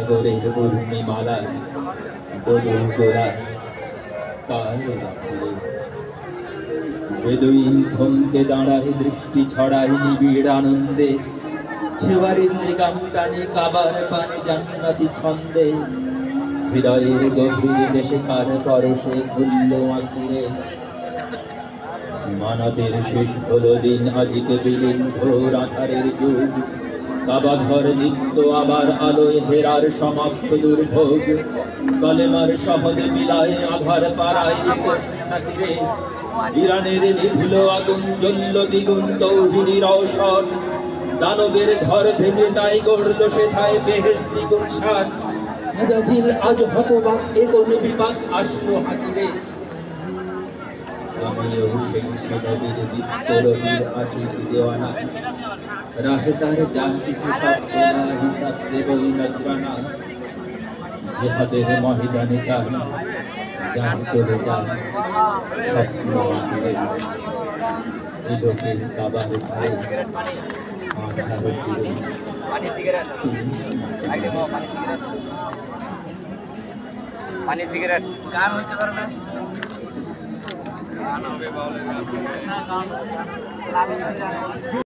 সাগরের পূর্ণিমালায় দোদুল দোলায় কাল রাত্রে বেদুইন থমকে দাঁড়ায়, দৃষ্টি ছড়ায় নিবিড় আনন্দে, ছেওয়ারির নিগাম টানে কাবার পানে জান্নাতি ছন্দে, হৃদয়ের গভীর দেশে কার পরশে খুলল আঁকুড়ে। মানাতের শেষ হলো দিন, আজকে বিলীন ঘোর আধারের যুগ, কাবা ঘর নিত্য আবার আলোয় হেরার সমাপ্ত দুর্ভোগ। কলেমার শহদে মিলায় আধার পাড়ায় সাকিরে, ইরানের নিভুল আগুন জ্বলল দ্বিগুণ তৌহিদের রওশন। দানবের ঘর ভেঙে তাই গড়ল সেথায় বেহেশতি গুলশান। হাজাজিল আজ হতবাক, এ কোন বিপাক আসলো হাকিরে। আমিও সেই নবীর দীপ্ত রবির আশিক দেওয়ানা, রাহে তার যা কিছু সব দেনা হিসাব দেবই নজরানা। জিহাদের ময়দানে তার যা চলে যায় স্বপ্ন আঁকিরে, এই লোকের কাবার ছায় আধার ঘিরে। পানি সিগারেট গান হতে পারে না, গান হবে বাউলে গান।